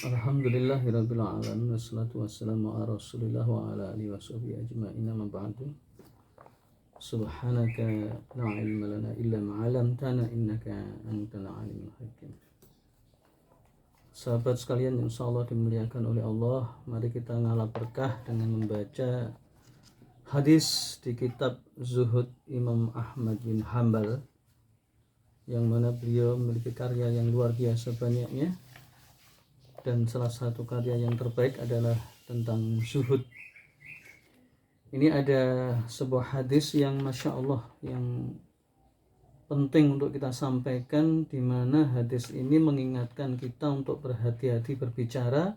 Alhamdulillahirabbil alamin wassalatu wassalamu ala Rasulillah wa ala alihi washabihi ajma'in amma ba'du. Subhanaka la ilma lana illa ma 'allamtana innaka antal alimul hakim. Sahabat sekalian yang insyaallah dimuliakan oleh Allah, mari kita ngalap berkah dengan membaca hadis di kitab Zuhud Imam Ahmad bin Hanbal, yang mana beliau memiliki karya yang luar biasa banyaknya, dan salah satu karya yang terbaik adalah tentang zuhud. Ini ada sebuah hadis yang Masya Allah, yang penting untuk kita sampaikan, di mana hadis ini mengingatkan kita untuk berhati-hati berbicara,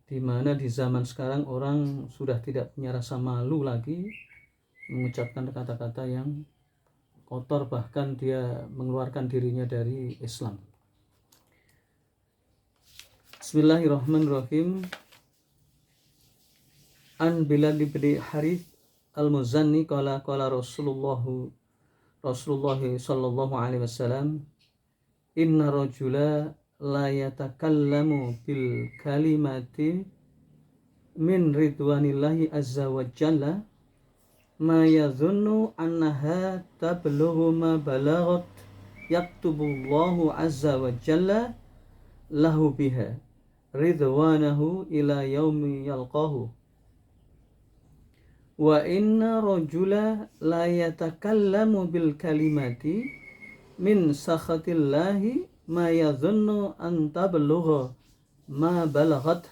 di mana di zaman sekarang orang sudah tidak punya rasa malu lagi mengucapkan kata-kata yang kotor, bahkan dia mengeluarkan dirinya dari Islam. Bismillahirrahmanirrahim. An Bilal bin Harith al-Muzanni qala Rasulullah sallallahu alaihi wasallam, inna rajula la yatakallamu bil kalimati min ridwanillahi azza wa jalla ma yadhunnu annaha tablughu ma balaghat yaktubullahu azza wa jalla lahu biha ridwanahu ila yaumi yalqahu. Wa inna rajula la yatakallamu bil kalimati min sakhatillahi ma yadhunnu an tablugha ma balaghat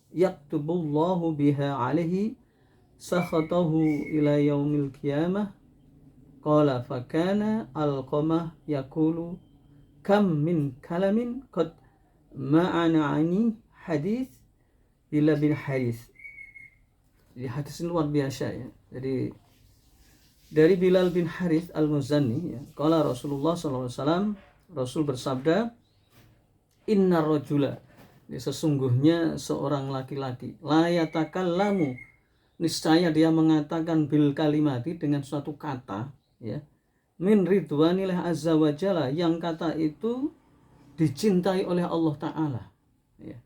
yaktubullahu biha alaihi sakhatahu ila yaumil qiyamah. Qala fakana alqamah yaqulu kam min kalamin qad ma'ana'ani hadis Bilal bin Harith. Jadi hadis ini luar biasa ya. Jadi dari Bilal bin Harith al-Muzanni ya, qala Rasulullah sallallahu alaihi wasallam, Rasul bersabda, innar rajula, sesungguhnya seorang laki-laki, la yatakallamu, niscaya dia mengatakan bil kalimati, dengan suatu kata ya, min ridwanillah azza wa jalla, yang kata itu dicintai oleh Allah Ta'ala ya.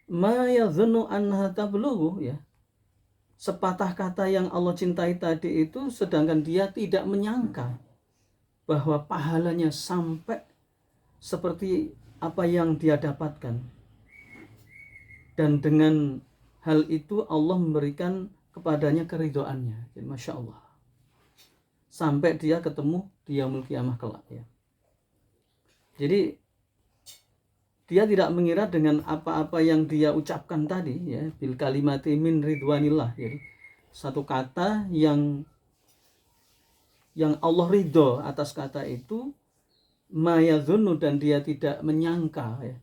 Ma yadhunnu anha tablughu ya, sepatah kata yang Allah cintai tadi itu, sedangkan dia tidak menyangka bahwa pahalanya sampai seperti apa yang dia dapatkan, dan dengan hal itu Allah memberikan kepadanya keridhoannya. Jadi Masya Allah, sampai dia ketemu di yaumul qiyamah kelak ya. Jadi dia tidak mengira dengan apa-apa yang dia ucapkan tadi ya, bil kalimati min ridwanillah, jadi satu kata yang Allah ridho atas kata itu, ma yadhunnu, dan dia tidak menyangka ya,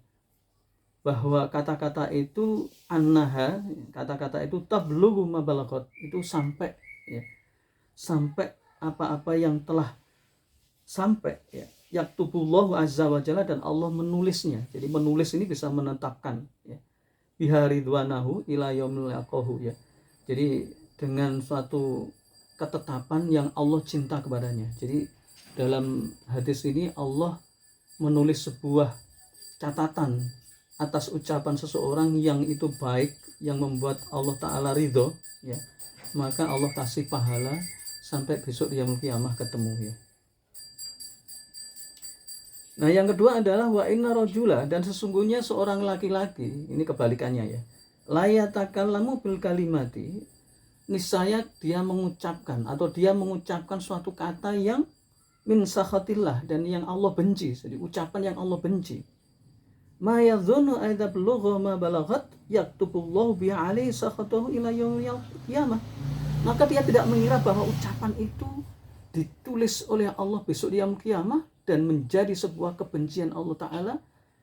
bahwa kata-kata itu annaha, kata-kata itu tablughu ma balaghat, itu sampai ya, sampai apa-apa yang telah sampai ya, yaktubullahu azza wa jalla, dan Allah menulisnya. Jadi menulis ini bisa menetapkan ya, biha ridwanahu ila yaumil yalqahu ya. Jadi dengan suatu ketetapan yang Allah cinta kepadanya. Jadi dalam hadis ini Allah menulis sebuah catatan atas ucapan seseorang yang itu baik, yang membuat Allah Ta'ala ridho ya, maka Allah kasih pahala sampai besok di yaumul qiyamah ketemu ya. Nah yang kedua adalah wa inna rajula, dan sesungguhnya seorang laki-laki, ini kebalikannya ya, la yatakallamu bil kalimati, niscaya dia mengucapkan atau dia mengucapkan suatu kata yang min sakhatillah, dan yang Allah benci, jadi ucapan yang Allah benci. Ma yadhunnu aidza blugha ma balaghat yaktubullahu bi alaihi sakhatahu ila yaumil qiyamah. Maka dia tidak mengira bahwa ucapan itu ditulis oleh Allah besok di yaumul qiyamah dan menjadi sebuah kebencian Allah Ta'ala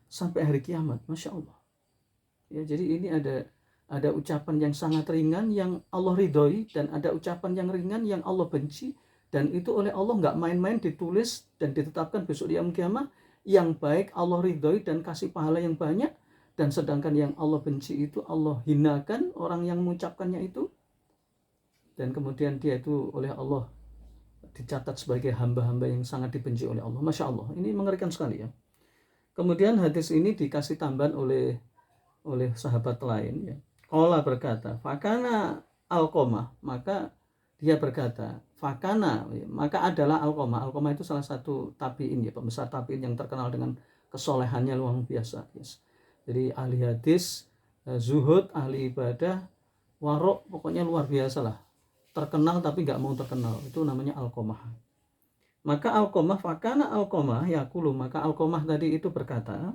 sampai hari kiamat. Masya Allah ya. Jadi ini ada ucapan yang sangat ringan yang Allah ridhoi, dan ada ucapan yang ringan yang Allah benci, dan itu oleh Allah nggak main-main ditulis dan ditetapkan besok di yaumul qiyamah. Yang baik Allah ridhoi dan kasih pahala yang banyak, dan sedangkan yang Allah benci itu Allah hinakan orang yang mengucapkannya itu, dan kemudian dia itu oleh Allah dicatat sebagai hamba-hamba yang sangat dibenci oleh Allah. Masya Allah, ini mengerikan sekali ya. Kemudian hadis ini dikasih tambahan oleh sahabat lain ya. Qala berkata, fakana Alqamah, maka dia berkata, fakana, ya, maka adalah Alqamah. Alqamah itu salah satu tabi'in ya, pembesar tabi'in yang terkenal dengan kesolehannya luar biasa. Yes. Jadi ahli hadis, zuhud, ahli ibadah, warok, pokoknya luar biasa lah. Terkenal tapi nggak mau terkenal, itu namanya Alqamah. Maka Alqamah, fakana Alqamah yaqulu, maka Alqamah tadi itu berkata,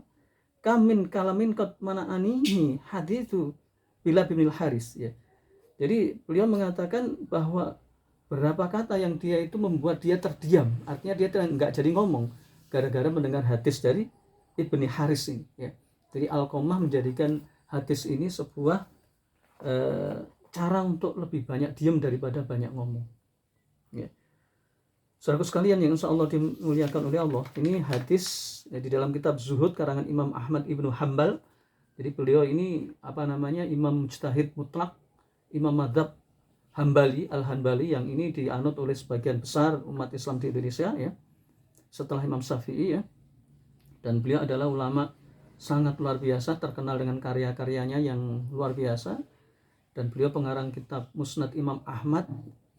kamin kalamin kot mana anihi hadithu Bilal bin Haris ya. Jadi beliau mengatakan bahwa berapa kata yang dia itu membuat dia terdiam, artinya dia nggak jadi ngomong gara-gara mendengar hadis dari Ibni Haris ini ya. Jadi Alqamah menjadikan hadis ini sebuah cara untuk lebih banyak diam daripada banyak ngomong ya. Saudaraku sekalian yang insya Allah dimuliakan oleh Allah, ini hadis ya, di dalam kitab Zuhud karangan Imam Ahmad Ibnu Hambal. Jadi beliau ini imam mujtahid mutlak, imam madzhab Hambali, Al-Hanbali, yang ini dianut oleh sebagian besar umat Islam di Indonesia ya, setelah Imam Syafi'i ya. Dan beliau adalah ulama sangat luar biasa, terkenal dengan karya-karyanya yang luar biasa. Dan beliau pengarang kitab Musnad Imam Ahmad,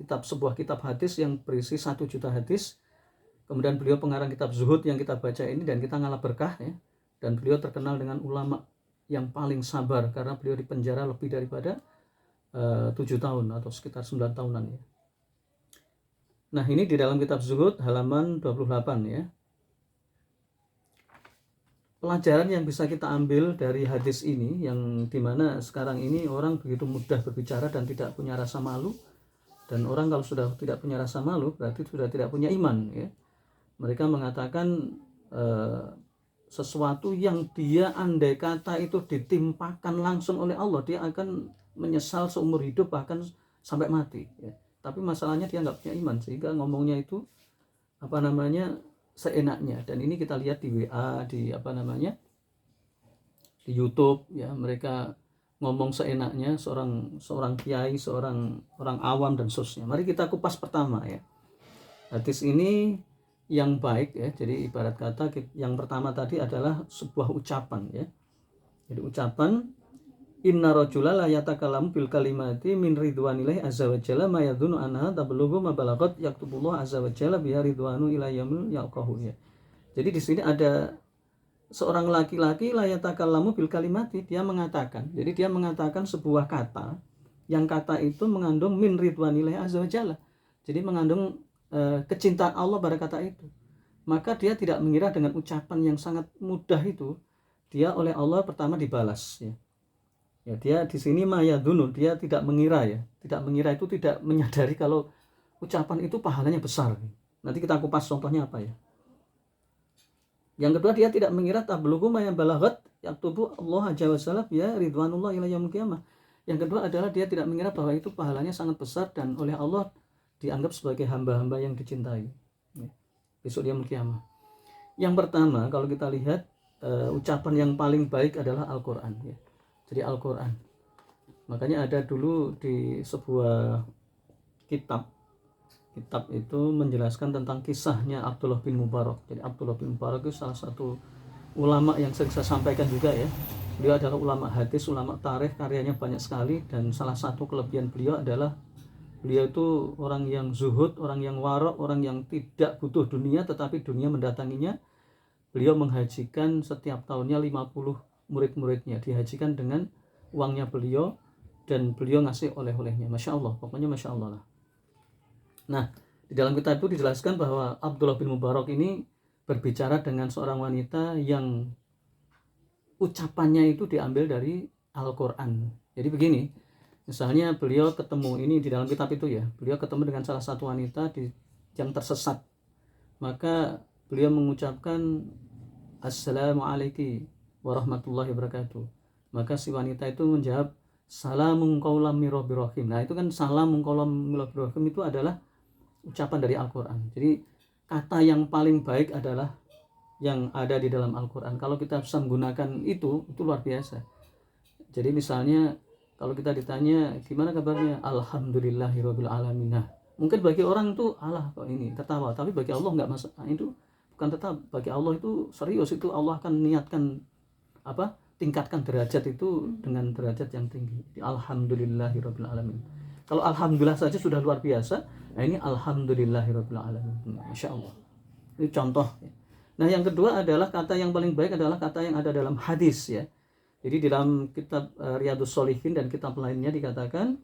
sebuah kitab hadis yang berisi 1 juta hadis. Kemudian beliau pengarang kitab Zuhud yang kita baca ini dan kita ngalah berkah ya. Dan beliau terkenal dengan ulama yang paling sabar karena beliau dipenjara lebih daripada 7 tahun atau sekitar 9 tahunan ya. Nah, ini di dalam kitab Zuhud halaman 28 ya. Pelajaran yang bisa kita ambil dari hadis ini, yang dimana sekarang ini orang begitu mudah berbicara dan tidak punya rasa malu. Dan orang kalau sudah tidak punya rasa malu berarti sudah tidak punya iman ya. Mereka mengatakan sesuatu yang dia andai kata itu ditimpakan langsung oleh Allah, dia akan menyesal seumur hidup bahkan sampai mati ya. Tapi masalahnya dia nggak punya iman sehingga ngomongnya itu seenaknya. Dan ini kita lihat di WA, di di YouTube ya, mereka ngomong seenaknya, seorang kiai, orang awam dan seterusnya. Mari kita kupas pertama ya. Hadis ini yang baik ya. Jadi ibarat kata yang pertama tadi adalah sebuah ucapan ya. Jadi ucapan inna rajula la yatakallamu bil kalimati min ridwanillahi azza wa jalla ma yadhunnu anha tablughu ma balagat yaktubullah azza wa jalla biha ridwanu ila yaumil yalqahu ya. Jadi di sini ada seorang laki-laki la yatakallamu bil kalimati, dia mengatakan. Jadi dia mengatakan sebuah kata yang kata itu mengandung min ridwanillahi azza wa jalla. Jadi mengandung kecintaan Allah pada kata itu. Maka dia tidak mengira dengan ucapan yang sangat mudah itu, dia oleh Allah pertama dibalas ya. Ya, dia di sini mayadunu, dia tidak mengira ya. Tidak mengira itu tidak menyadari kalau ucapan itu pahalanya besar. Nanti kita kupas contohnya apa ya. Yang kedua, dia tidak mengira tablughu ma balaghat yaktubu Allah azza wa jalla ya ridwanullah ila yaumil qiyamah. Yang kedua adalah dia tidak mengira bahwa itu pahalanya sangat besar dan oleh Allah dianggap sebagai hamba-hamba yang dicintai ya, besok dia kiamat. Yang pertama, kalau kita lihat ucapan yang paling baik adalah Al-Quran ya. Jadi Al-Quran, makanya ada dulu di sebuah kitab itu menjelaskan tentang kisahnya Abdullah bin Mubarak. Jadi Abdullah bin Mubarak itu salah satu ulama yang sering saya sampaikan juga ya. Beliau adalah ulama hadis, ulama tarikh, karyanya banyak sekali. Dan salah satu kelebihan beliau adalah beliau itu orang yang zuhud, orang yang warok, orang yang tidak butuh dunia tetapi dunia mendatanginya. Beliau menghajikan setiap tahunnya 50 murid-muridnya, dihajikan dengan uangnya beliau dan beliau ngasih oleh-olehnya. Masya Allah, pokoknya Masya Allah lah. Nah, di dalam kitab itu dijelaskan bahwa Abdullah bin Mubarak ini berbicara dengan seorang wanita yang ucapannya itu diambil dari Al-Quran. Jadi begini, misalnya beliau ketemu, ini di dalam kitab itu ya, beliau ketemu dengan salah satu wanita yang tersesat. Maka beliau mengucapkan Assalamualaikum warahmatullahi wabarakatuh. Maka si wanita itu menjawab Salamun qaulam mir rabbir rahim. Nah, itu kan Salamun qaulam mir rabbir rahim itu adalah ucapan dari Al-Quran. Jadi kata yang paling baik adalah yang ada di dalam Al-Quran. Kalau kita bisa menggunakan itu luar biasa. Jadi misalnya kalau kita ditanya gimana kabarnya, alhamdulillahirabbil alamin. Nah, mungkin bagi orang itu Allah kok ini tertawa, tapi bagi Allah enggak masalah. Itu bukan tetap, bagi Allah itu serius, itu Allah akan niatkan tingkatkan derajat itu dengan derajat yang tinggi. Alhamdulillahirabbil alamin. Kalau alhamdulillah saja sudah luar biasa, nah ini alhamdulillahirabbil alamin. Masyaallah. Ini contoh. Nah, yang kedua adalah kata yang paling baik adalah kata yang ada dalam hadis ya. Jadi di dalam kitab Riyadhus Shalihin dan kitab lainnya dikatakan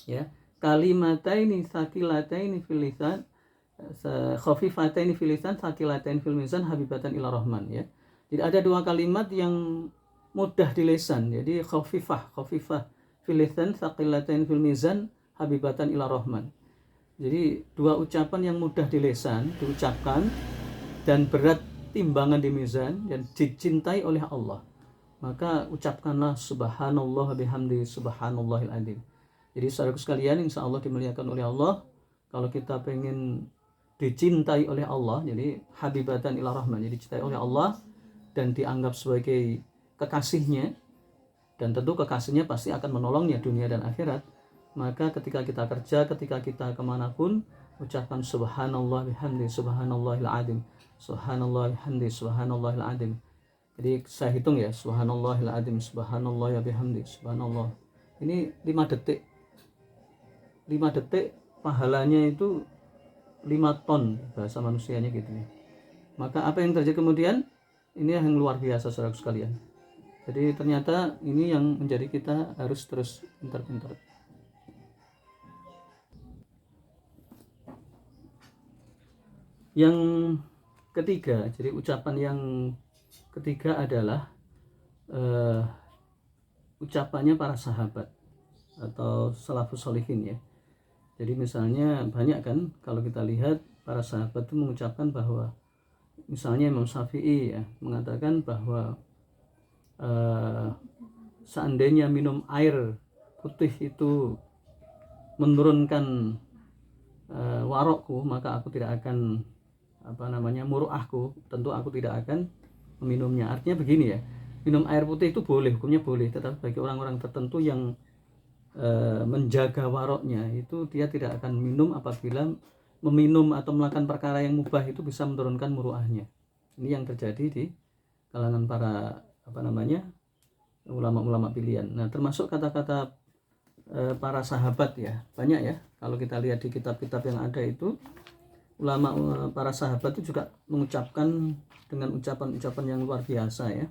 ya, kalimataini tsaqilataini fil lisan khafifataini fil lisan tsaqilataini fil mizan habibatan ila rahman ya. Jadi ada dua kalimat yang mudah di lisan. Jadi khafifah fil lisan tsaqilataini fil mizan habibatan ila rahman. Jadi dua ucapan yang mudah di lisan diucapkan dan berat timbangan di mizan dan dicintai oleh Allah. Maka ucapkanlah subhanallah bihamdi subhanallahil adzim. Jadi saudaraku sekalian, insya Allah dimuliakan oleh Allah, kalau kita pengen dicintai oleh Allah, jadi habibatan ila rahman, jadi dicintai oleh Allah dan dianggap sebagai kekasihnya, dan tentu kekasihnya pasti akan menolongnya dunia dan akhirat. Maka ketika kita kerja, ketika kita kemanapun, ucapkan subhanallah bihamdi subhanallahil adzim, subhanallah bihamdi subhanallahil adzim. Jadi saya hitung ya, subhanallahil adzim, subhanallah ya bihamdi, subhanallah. Ini 5 detik. 5 detik pahalanya itu 5 ton bahasa manusianya gitu ya. Maka apa yang terjadi kemudian? Ini yang luar biasa saudara sekalian. Jadi ternyata ini yang menjadi kita harus terus pintar-pintar. Yang ketiga, jadi ucapan yang ketiga adalah ucapannya para sahabat atau salafus sholihin ya. Jadi misalnya banyak kan kalau kita lihat para sahabat itu mengucapkan bahwa misalnya Imam Syafi'i ya mengatakan bahwa seandainya minum air putih itu menurunkan warokku, maka aku tidak akan muruahku, tentu aku tidak akan meminumnya. Artinya begini ya, minum air putih itu boleh, hukumnya boleh, tetapi bagi orang-orang tertentu yang menjaga waroknya itu dia tidak akan minum apabila meminum atau melakukan perkara yang mubah itu bisa menurunkan muruahnya. Ini yang terjadi di kalangan para ulama-ulama pilihan. Nah, termasuk kata-kata para sahabat ya, banyak ya. Kalau kita lihat di kitab-kitab yang ada itu, ulama para sahabat itu juga mengucapkan dengan ucapan-ucapan yang luar biasa ya.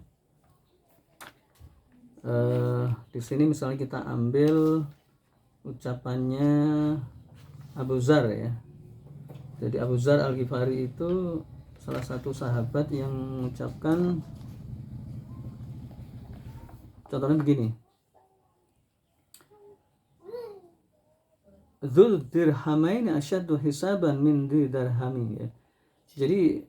Di sini misalnya kita ambil ucapannya Abu Dzar ya. Jadi Abu Dzar Al-Ghifari itu salah satu sahabat yang mengucapkan, contohnya begini, Dzul dirhamaini asyaddu hisaban min dzi dirhami ya. Jadi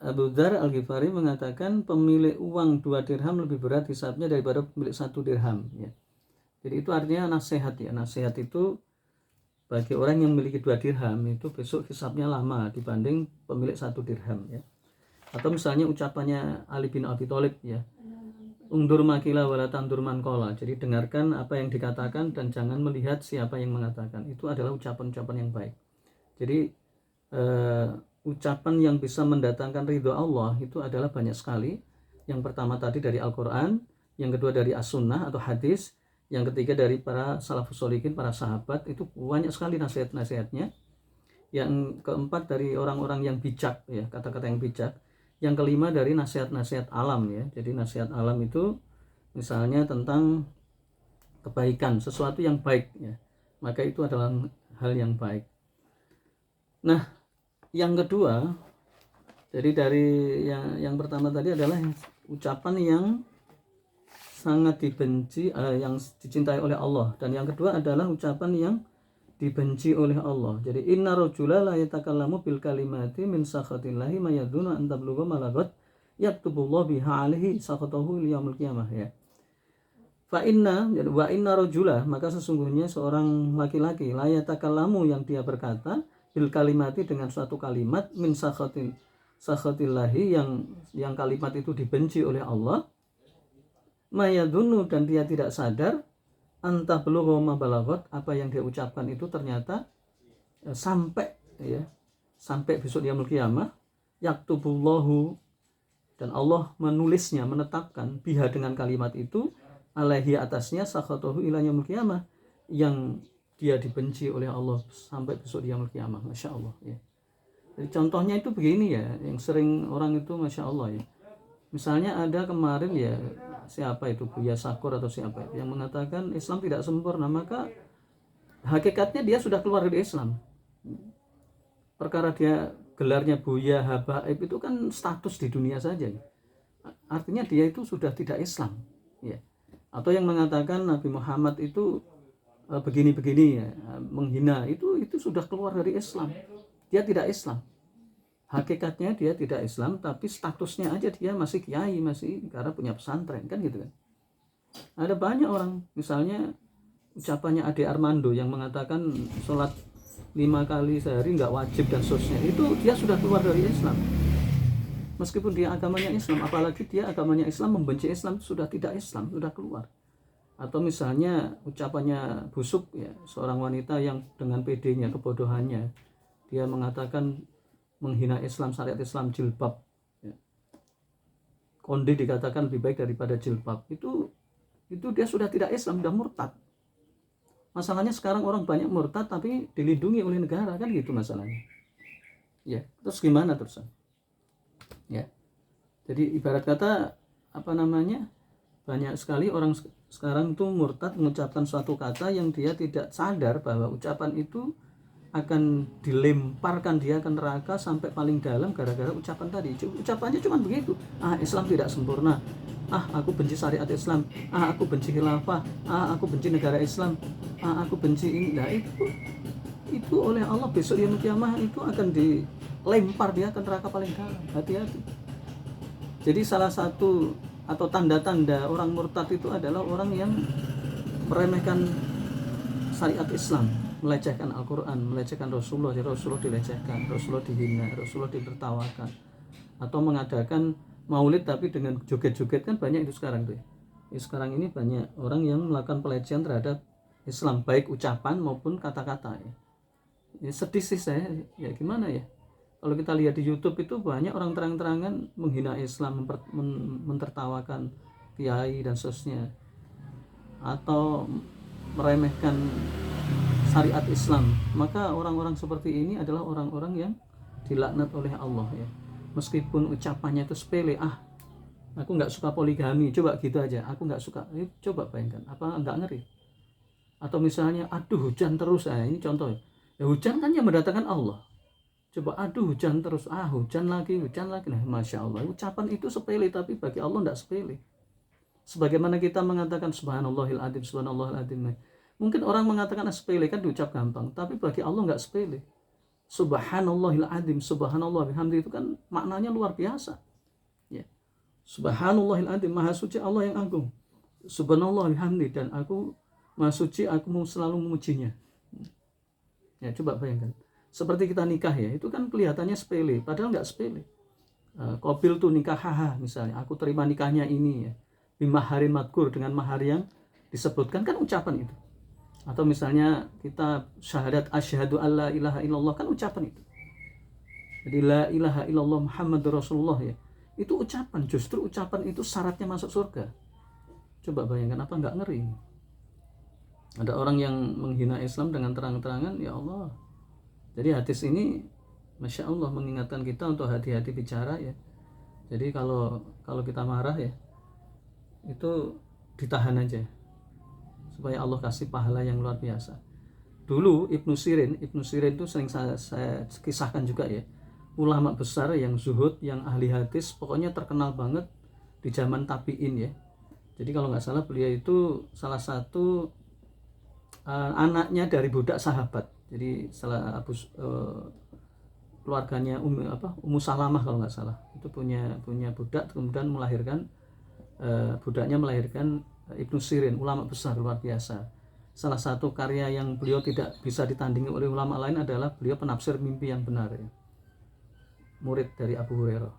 Abu Dzar Al-Ghifari mengatakan pemilik uang 2 dirham lebih berat hisabnya daripada pemilik 1 dirham ya. Jadi itu artinya nasihat ya. Nasihat itu bagi orang yang memiliki 2 dirham itu besok hisabnya lama dibanding pemilik 1 dirham ya. Atau misalnya ucapannya Ali bin Abi Thalib ya, Ungdur makila wala tandur man qala. Jadi dengarkan apa yang dikatakan dan jangan melihat siapa yang mengatakan. Itu adalah ucapan-ucapan yang baik. Jadi ucapan yang bisa mendatangkan ridho Allah itu adalah banyak sekali. Yang pertama tadi dari Al-Quran, yang kedua dari As-Sunnah atau hadis, yang ketiga dari para salafus sholihin, para sahabat, itu banyak sekali nasihat-nasihatnya. Yang keempat dari orang-orang yang bijak ya, kata-kata yang bijak. Yang kelima dari nasihat-nasihat alam ya. Jadi nasihat alam itu misalnya tentang kebaikan, sesuatu yang baik ya, maka itu adalah hal yang baik. Nah, yang kedua, jadi dari yang pertama tadi adalah ucapan yang sangat dibenci, yang dicintai oleh Allah, dan yang kedua adalah ucapan yang dibenci oleh Allah. Jadi inna rajula la yatakallamu bil kalimati min sakhatillahi ma yadhunnu an tablugha malagat yaktubullahu biha alaihi sakhatahu liyaumil qiyamah ya. Fa inna wa inna rajula, maka sesungguhnya seorang laki-laki la yatakallamu yang dia berkata bil kalimati dengan suatu kalimat min sakhatillahi yang kalimat itu dibenci oleh Allah, mayadunu dan dia tidak sadar antah belugha ma balagot, apa yang dia ucapkan itu ternyata sampai besok yaumul qiyamah, yaktubullahu, dan Allah menulisnya, menetapkan biha dengan kalimat itu, alaihi atasnya, sakhatahu ila yaumil qiyamah, yang dia dibenci oleh Allah sampai besok yaumil qiyamah. Masya Allah ya. Jadi contohnya itu begini ya, yang sering orang itu Masya Allah ya. Misalnya ada kemarin ya, siapa itu, Buya Sakur atau siapa itu, yang mengatakan Islam tidak sempurna, maka hakikatnya dia sudah keluar dari Islam. Perkara dia gelarnya Buya Habaib itu kan status di dunia saja, artinya dia itu sudah tidak Islam ya. Atau yang mengatakan Nabi Muhammad itu begini-begini ya, menghina, itu sudah keluar dari Islam, dia tidak Islam. Hakikatnya dia tidak Islam, tapi statusnya aja dia masih kiai, masih karena punya pesantren kan gitu kan. Ada banyak orang, misalnya ucapannya Ade Armando yang mengatakan sholat 5 kali sehari nggak wajib dan seterusnya, itu dia sudah keluar dari Islam. Meskipun dia agamanya Islam, apalagi dia agamanya Islam, membenci Islam, sudah tidak Islam, sudah keluar. Atau misalnya ucapannya busuk ya, seorang wanita yang dengan PD-nya, kebodohannya, dia mengatakan menghina Islam, syariat Islam, jilbab ya. Konde dikatakan lebih baik daripada jilbab, itu dia sudah tidak Islam, sudah murtad. Masalahnya sekarang orang banyak murtad tapi dilindungi oleh negara kan gitu masalahnya ya. Terus gimana terusan ya. Jadi ibarat kata apa namanya, banyak sekali orang sekarang tuh murtad mengucapkan suatu kata yang dia tidak sadar bahwa ucapan itu akan dilemparkan dia ke neraka sampai paling dalam gara-gara ucapan tadi. Ucapannya cuma begitu, Islam tidak sempurna, aku benci syariat Islam, aku benci khilafah, aku benci negara Islam, aku benci ini. Nah itu oleh Allah besok yaumul qiyamah itu akan dilempar dia ke neraka paling dalam. Hati-hati. Jadi salah satu atau tanda-tanda orang murtad itu adalah orang yang meremehkan syariat Islam, melecehkan Al-Quran, melecehkan Rasulullah dilecehkan, Rasulullah dihina, Rasulullah ditertawakan, atau mengadakan maulid tapi dengan joget-joget, kan banyak itu sekarang tuh ya. Sekarang ini banyak orang yang melakukan pelecehan terhadap Islam, baik ucapan maupun kata-kata ya. Sedih sih saya ya, gimana ya, kalau kita lihat di YouTube itu banyak orang terang-terangan menghina Islam, mentertawakan kiai dan seterusnya, atau meremehkan syariat Islam. Maka orang-orang seperti ini adalah orang-orang yang dilaknat oleh Allah ya. Meskipun ucapannya itu sepele, aku nggak suka poligami, coba gitu aja, aku nggak suka. Coba bayangkan, apa nggak ngeri? Atau misalnya aduh hujan terus, ini contoh ya, hujan kan yang mendatangkan Allah. Coba aduh hujan terus, hujan lagi. Nah, Masya Allah, ucapan itu sepele tapi bagi Allah nggak sepele. Sebagaimana kita mengatakan subhanallahil adzim, subhanallahil adzim. Mungkin orang mengatakan sepele kan diucap gampang, tapi bagi Allah nggak sepele. Subhanallahil adzim, subhanallah bihamdi, itu kan maknanya luar biasa. Ya. Subhanallahil adzim, maha suci Allah yang agung. Subhanallah bihamdi, dan aku maha suci, aku mau selalu memujinya. Ya, coba bayangkan. Seperti kita nikah ya, itu kan kelihatannya sepele, padahal nggak sepele. Qabil tuh nikah, misalnya, aku terima nikahnya ini ya, bimaharin madkur, dengan mahar yang disebutkan, kan ucapan itu. Atau misalnya kita syahadat asyhadu alla ilaha illallah, kan ucapan itu. Jadi la ilaha illallah Muhammadur Rasulullah ya, itu ucapan. Justru ucapan itu syaratnya masuk surga. Coba bayangkan, apa nggak ngeri? Ada orang yang menghina Islam dengan terang-terangan, ya Allah. Jadi hadis ini Masya Allah mengingatkan kita untuk hati-hati bicara ya. Jadi kalau kita marah ya, itu ditahan aja supaya Allah kasih pahala yang luar biasa. Dulu Ibnu Sirin itu sering saya kisahkan juga ya, ulama besar yang zuhud, yang ahli hadis, pokoknya terkenal banget di zaman tabi'in ya. Jadi kalau nggak salah beliau itu salah satu anaknya dari budak sahabat. Jadi salah keluarganya Ummu Salamah kalau nggak salah, itu punya budak, kemudian melahirkan budaknya melahirkan Ibnu Sirin, ulama besar luar biasa. Salah satu karya yang beliau tidak bisa ditandingi oleh ulama lain adalah beliau penafsir mimpi yang benar ya. Murid dari Abu Hurairah.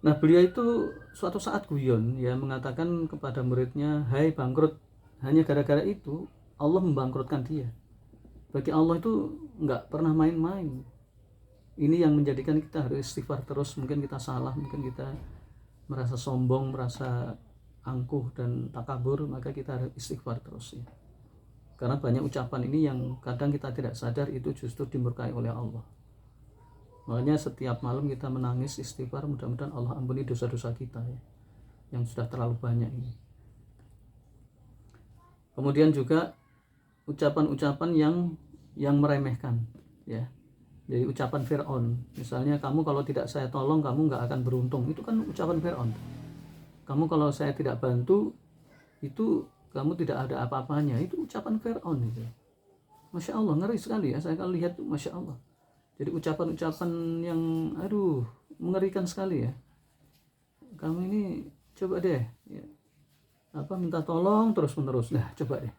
Nah, beliau itu suatu saat guyon ya, mengatakan kepada muridnya, "Hai bangkrut." Hanya gara-gara itu Allah membangkrutkan dia. Bagi Allah itu nggak pernah main-main. Ini yang menjadikan kita harus istighfar terus. Mungkin kita salah, mungkin kita merasa sombong, merasa angkuh dan takabur, maka kita harus istighfar terus ya. Karena banyak ucapan ini yang kadang kita tidak sadar itu justru dimurkai oleh Allah. Makanya setiap malam kita menangis istighfar, mudah-mudahan Allah ampuni dosa-dosa kita ya, yang sudah terlalu banyak ini. Kemudian juga ucapan-ucapan yang meremehkan ya. Jadi ucapan Fir'aun, misalnya kamu kalau tidak saya tolong kamu nggak akan beruntung, itu kan ucapan Fir'aun. Kamu kalau saya tidak bantu itu kamu tidak ada apa-apanya, itu ucapan Fir'aun itu. Masya Allah, ngeri sekali ya, saya kalau lihat Masya Allah. Jadi ucapan-ucapan yang mengerikan sekali ya. Kamu ini coba deh ya, minta tolong terus menerus. Nah coba deh,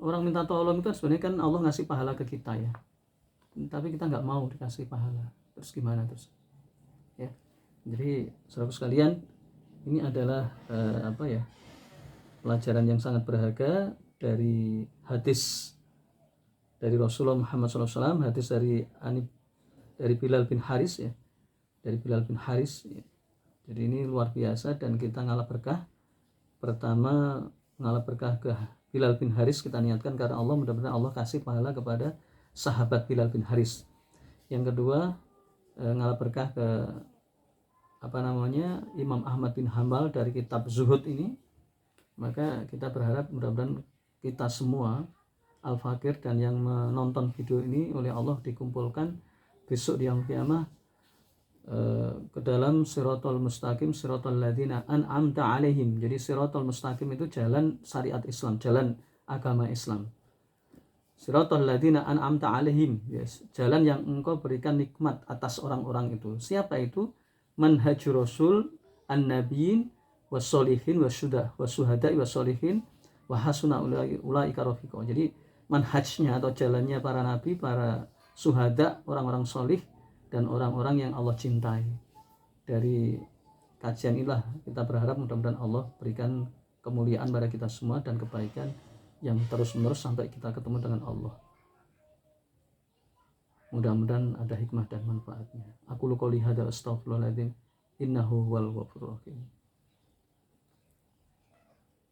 orang minta tolong itu sebenarnya kan Allah ngasih pahala ke kita ya, tapi kita nggak mau dikasih pahala, terus gimana terus ya. Jadi saudara sekalian, ini adalah pelajaran yang sangat berharga dari hadis dari Rasulullah Muhammad SAW, hadis dari Bilal bin Haris ya, dari Bilal bin Haris ya. Jadi ini luar biasa dan kita ngalah berkah. Pertama ngalah berkah ke Bilal bin Haris kita niatkan karena Allah, mudah-mudahan Allah kasih pahala kepada sahabat Bilal bin Haris. Yang kedua ngalah berkah ke Imam Ahmad bin Hambal dari kitab Zuhud ini. Maka kita berharap mudah-mudahan kita semua Al-Fakir dan yang menonton video ini oleh Allah dikumpulkan besok di yaumul qiyamah ke dalam siratal mustaqim, siratal ladzina an'amta alaihim. Jadi siratal mustaqim itu jalan syariat Islam, jalan agama Islam. Siratal ladzina an'amta alaihim, yes, jalan yang engkau berikan nikmat atas orang-orang itu. Siapa itu? Manhajur Rasul, an-nabiyyin, was-solihin, was-syuhada'i, was-solihin, wa hasuna ulaika rafiqa. Jadi manhajnya atau jalannya para nabi, para syuhada, orang-orang solih, dan orang-orang yang Allah cintai. Dari kajian inilah kita berharap mudah-mudahan Allah berikan kemuliaan pada kita semua dan kebaikan yang terus-menerus sampai kita ketemu dengan Allah. Mudah-mudahan ada hikmah dan manfaatnya. Aku qouli hadza astaghfirullahaladzim, innahu huwal ghafurur rahim.